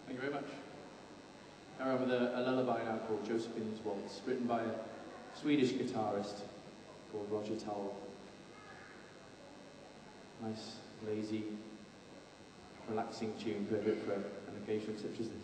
Thank you very much. Now we're with a lullaby now called Josephine's Waltz, written by a Swedish guitarist called Roger Towell. Nice, lazy, relaxing tune, perfect for an occasion such as this.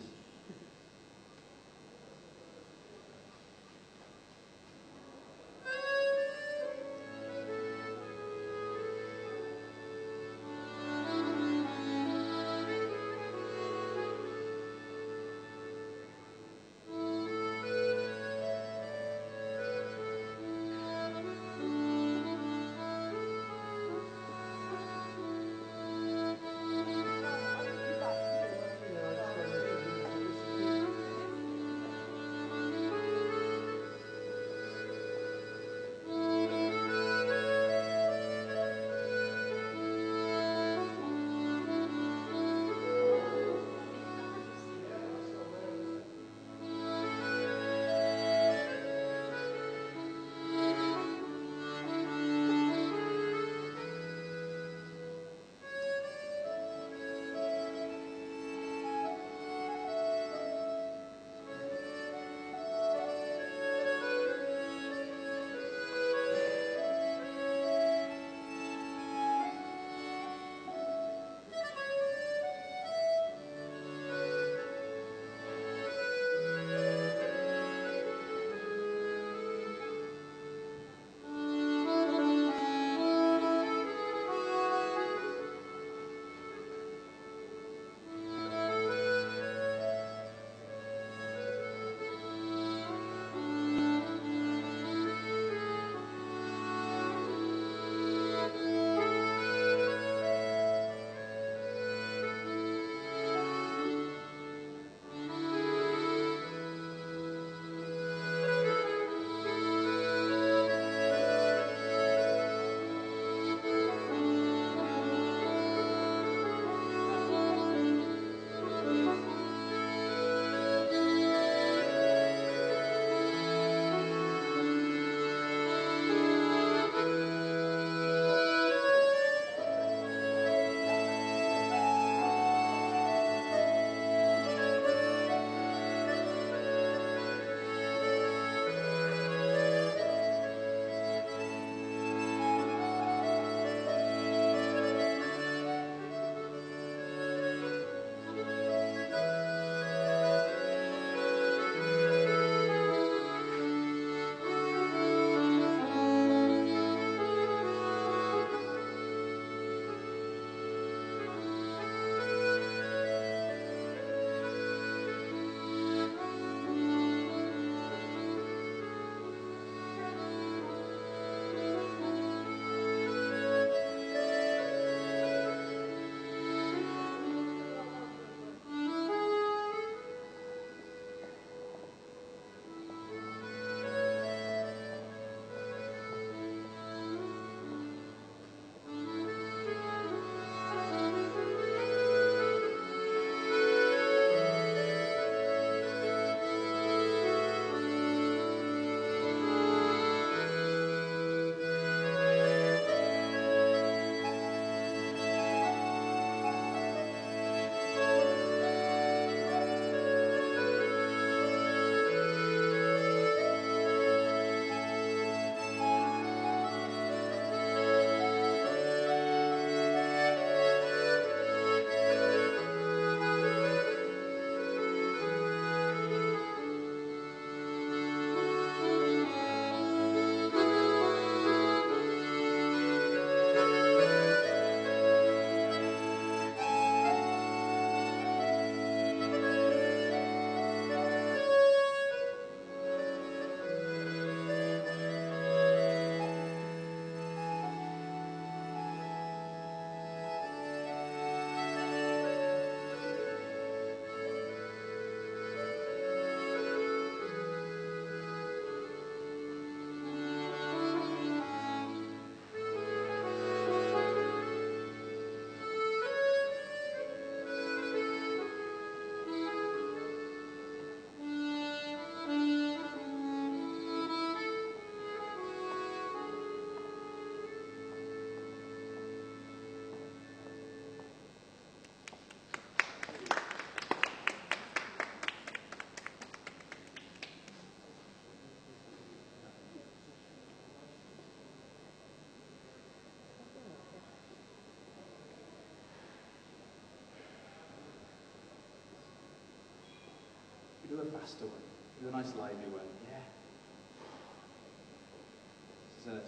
Do a faster one. Do a nice lively one. Yeah.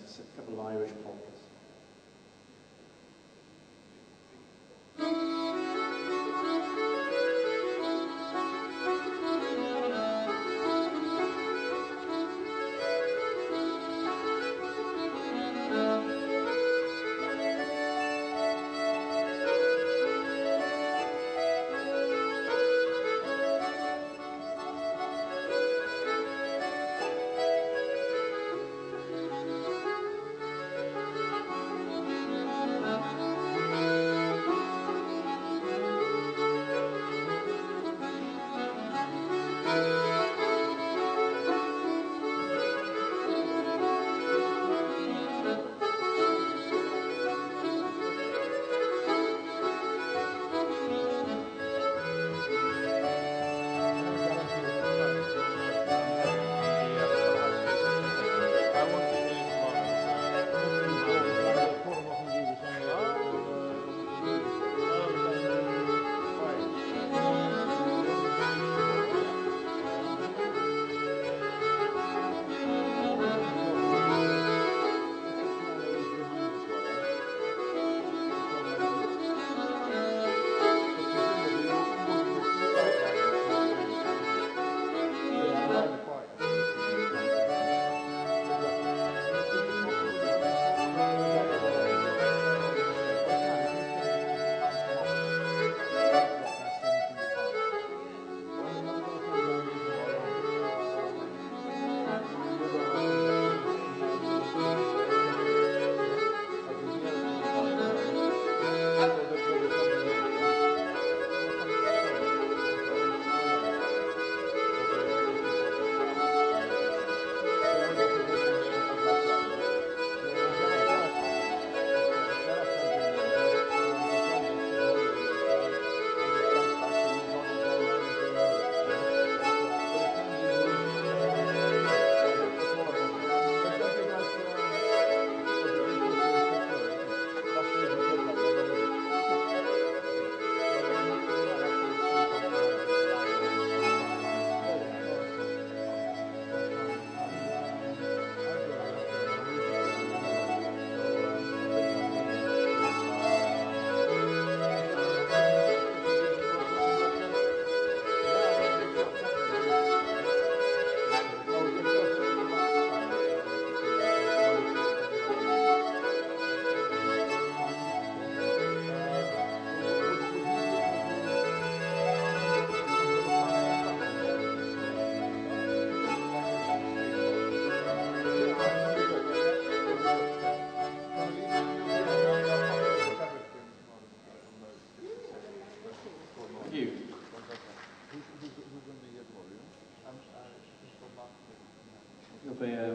This is a couple of Irish polkas.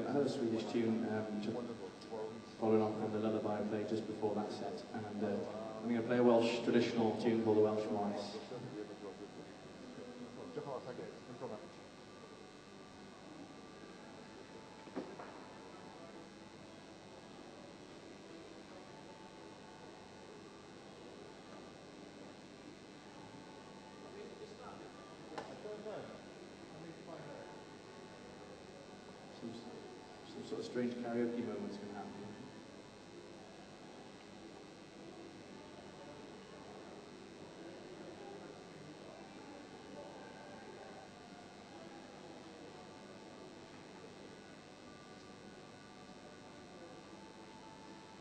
Another Swedish tune, following on from the lullaby I played just before that set, and I'm going to play a Welsh traditional tune called the Welsh Mice. Some sort of strange karaoke moments can happen.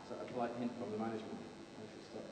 Is that a polite hint from the management? I should stop.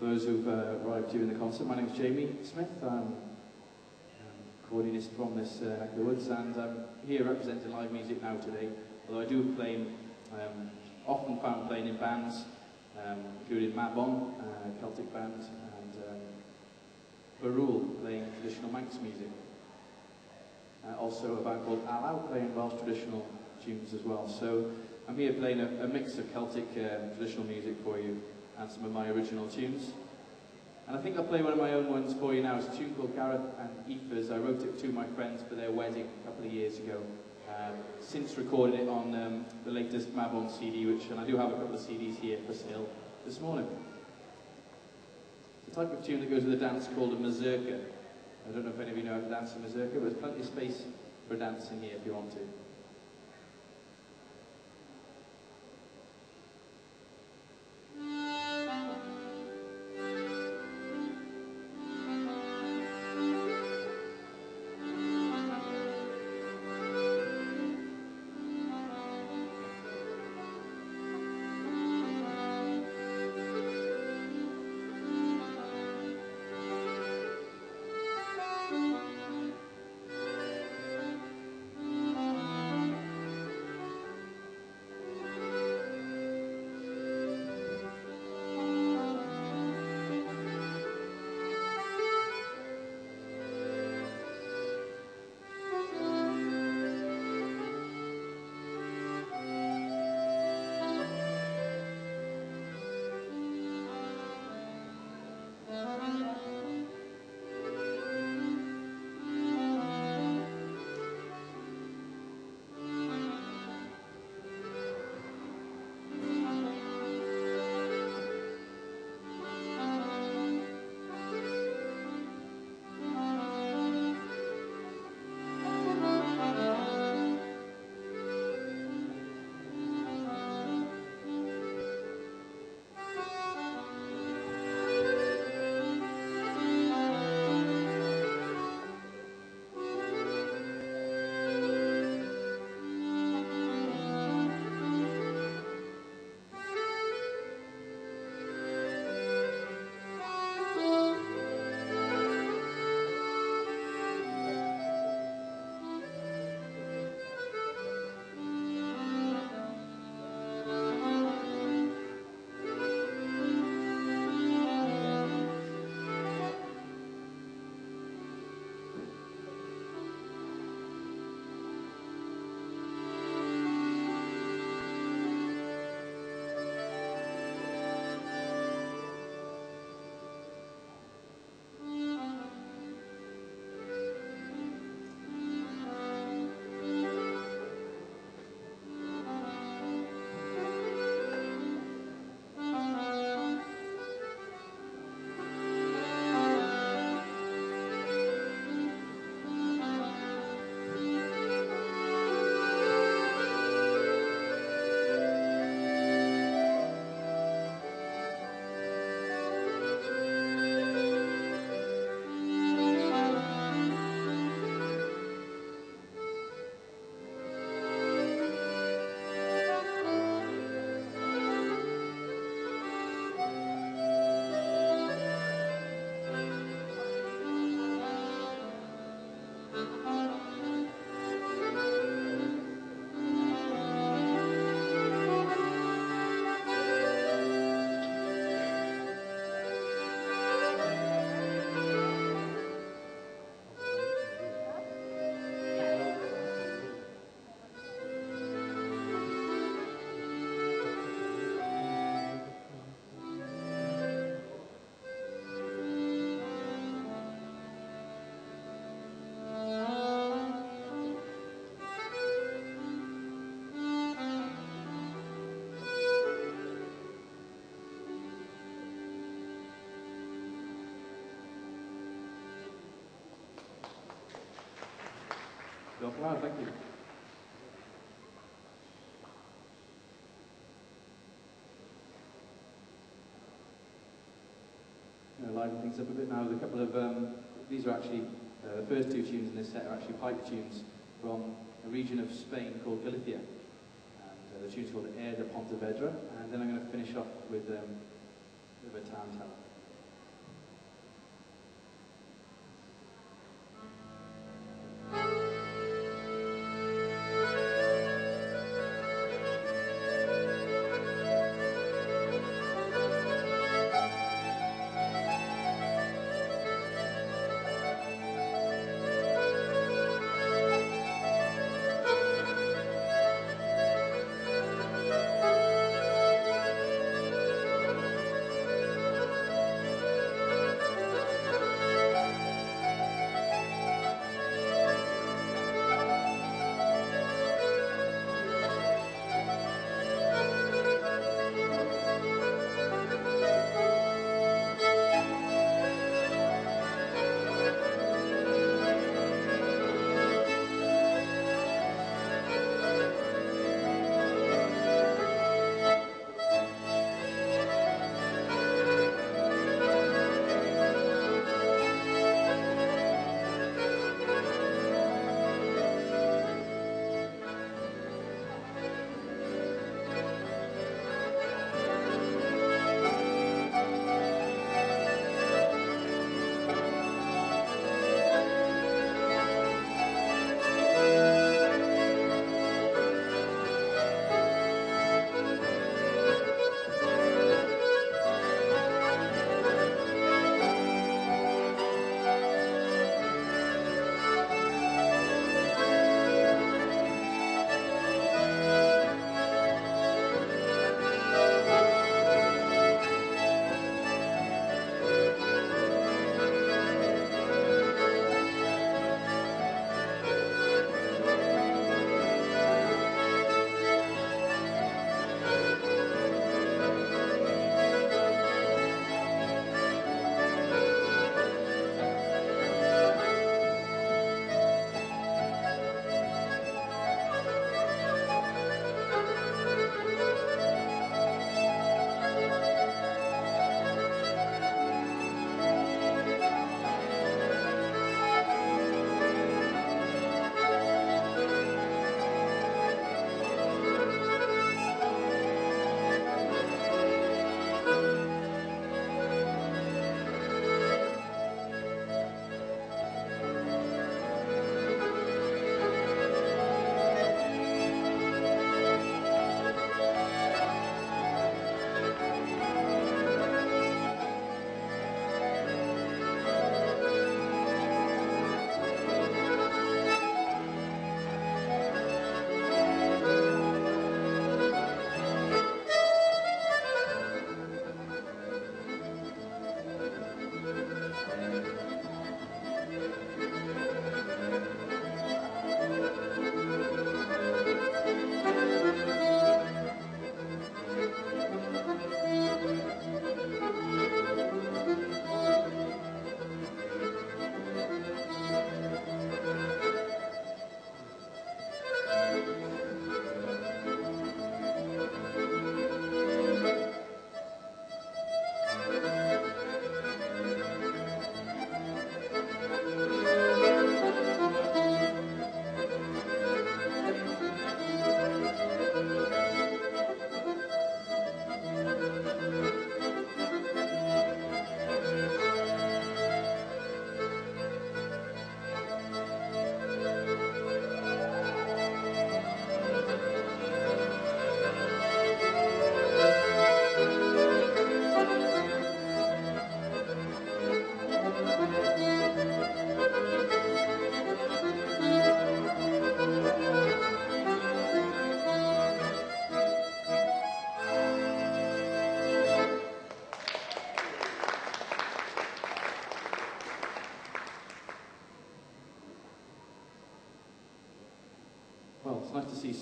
For those who've arrived during the concert, my name is Jamie Smith. I'm accordionist from this neck of the woods, and I'm here representing live music now today. Although I do play, often found playing in bands, including Mabon, Celtic band, and Barul, playing traditional Manx music. Also a band called Alau, playing Welsh traditional tunes as well. So I'm here playing a mix of Celtic traditional music for you and some of my original tunes. And I think I'll play one of my own ones for you now. It's a tune called Gareth and Aoife's. I wrote it to my friends for their wedding a couple of years ago. Since recorded it on the latest Mabon CD, and I do have a couple of CDs here for sale this morning. It's a type of tune that goes with a dance called a mazurka. I don't know if any of you know how to dance a mazurka, but there's plenty of space for dancing here if you want to. Wow, thank you. Liven things up a bit now with a couple of, these are actually, the first two tunes in this set are actually pipe tunes from a region of Spain called Galicia. And the tune's called Air de Pontevedra, and then I'm going to finish off with a bit of a tarantella.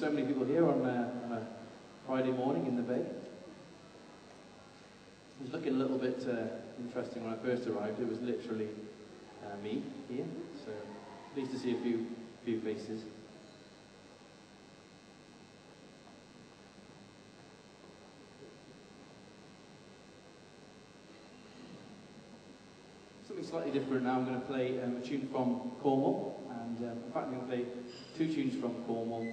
so many people here on a Friday morning in the Bay. It was looking a little bit interesting when I first arrived. It was literally me here, so pleased to see a few faces. Something slightly different now. I'm going to play a tune from Cornwall, and in fact I'm going to play 2 tunes from Cornwall.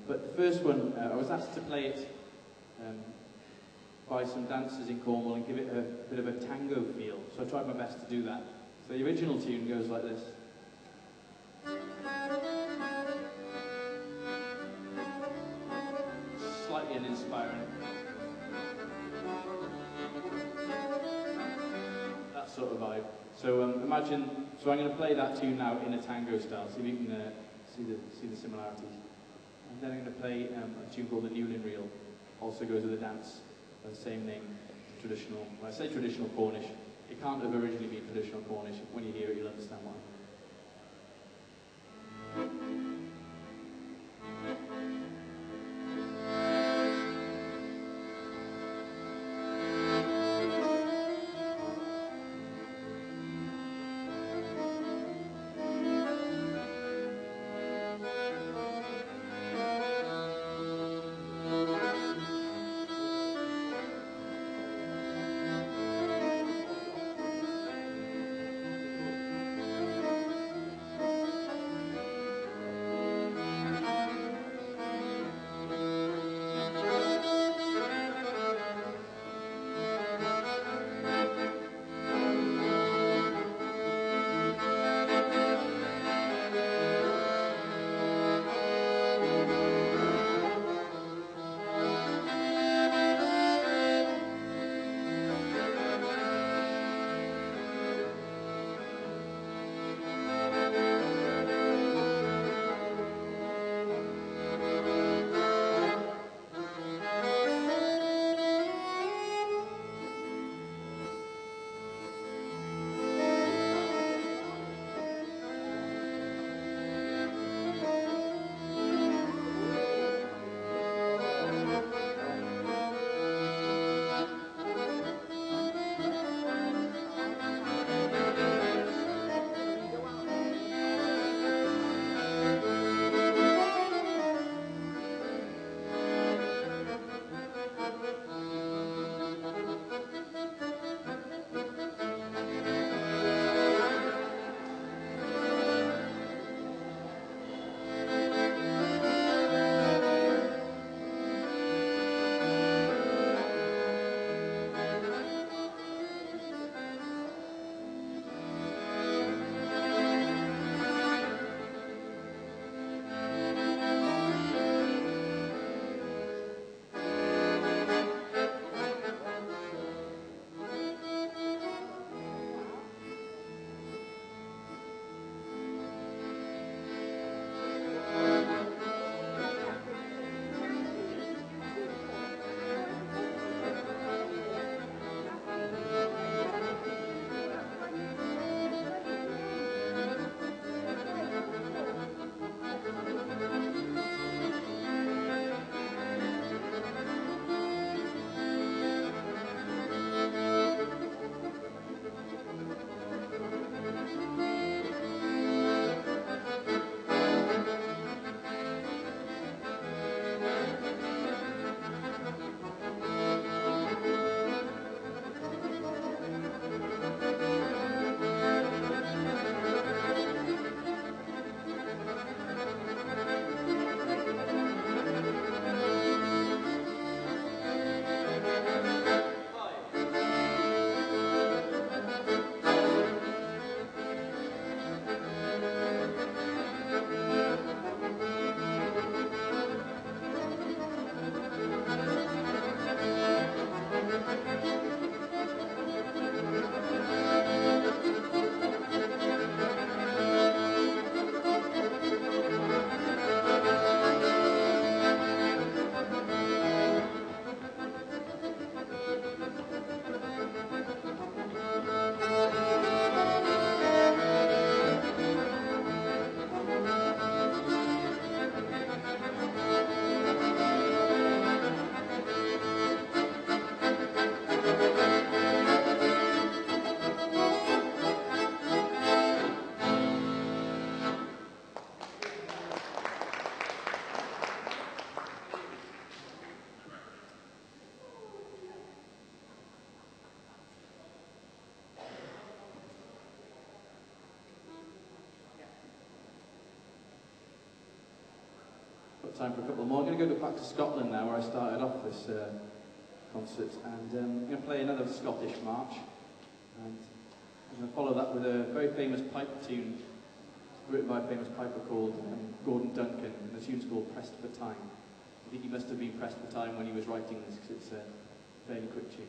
But the first one, I was asked to play it by some dancers in Cornwall and give it a bit of a tango feel, so I tried my best to do that. So the original tune goes like this. Slightly uninspiring. That sort of vibe. So imagine, so I'm going to play that tune now in a tango style, so you can see the similarities. And then I'm going to play a tune called the Newlyn Reel. Also goes with a dance of the same name, traditional. When I say traditional Cornish, it can't have originally been traditional Cornish. When you hear it, you'll understand why. time for a couple more. I'm going to go back to Scotland now, where I started off this concert, and I'm going to play another Scottish march. And I'm going to follow that with a very famous pipe tune written by a famous piper called Gordon Duncan, and the tune's called Pressed for Time. I think he must have been pressed for time when he was writing this, because it's a fairly quick tune.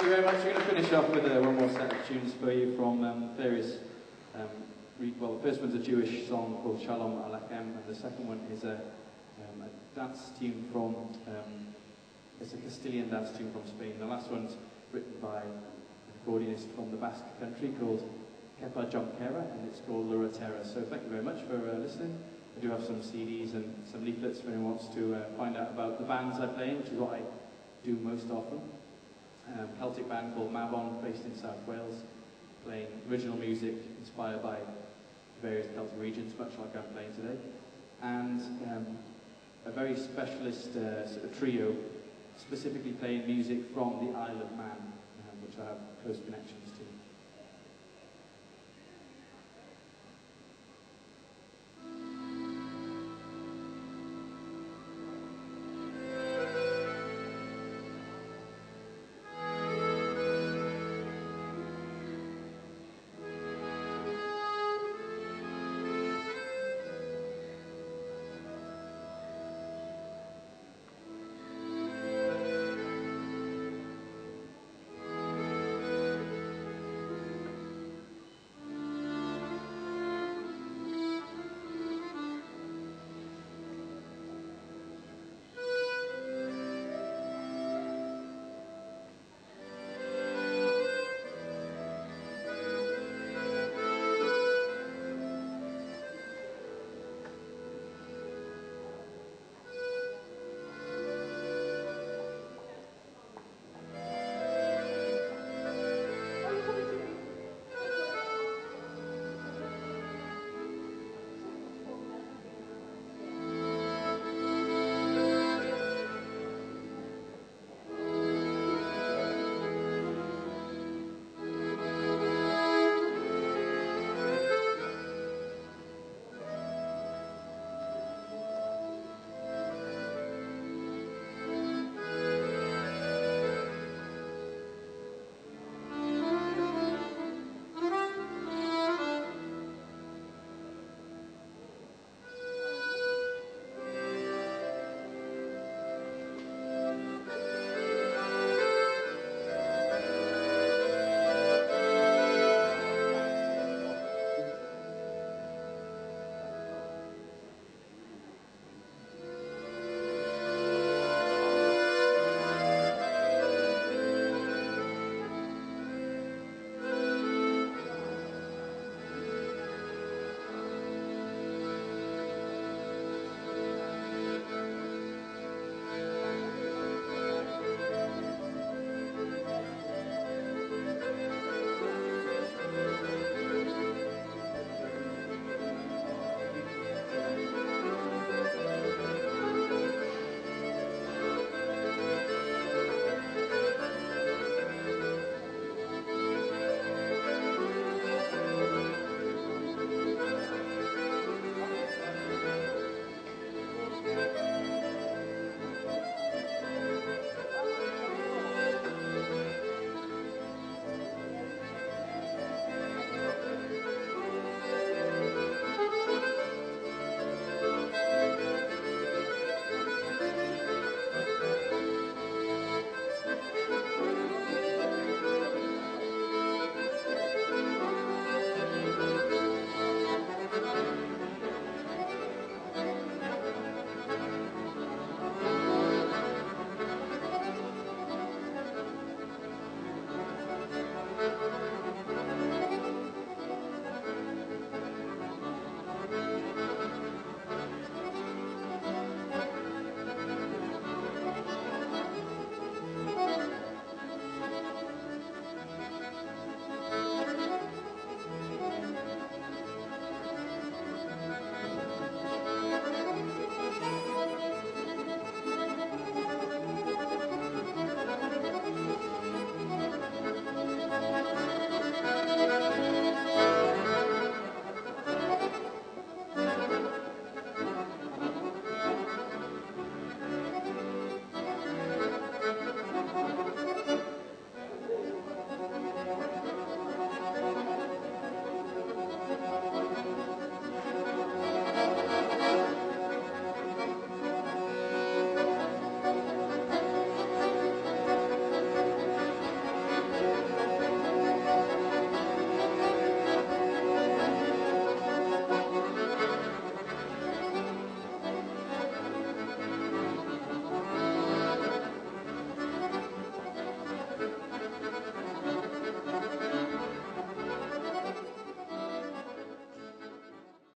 you very much. We're going to finish off with one more set of tunes for you from various. Well, the first one's a Jewish song called Shalom Aleichem, and the second one is a dance tune from. It's a Castilian dance tune from Spain. The last one's written by an accordionist from the Basque country called Kepa Jonquera, and it's called Lura Terra. So thank you very much for listening. I do have some CDs and some leaflets if anyone wants to find out about the bands I play in, which is what I do most often. Celtic band called Mabon, based in South Wales, playing original music inspired by various Celtic regions, much like I'm playing today. And a very specialist sort of trio, specifically playing music from the Isle of Man, which I have close connections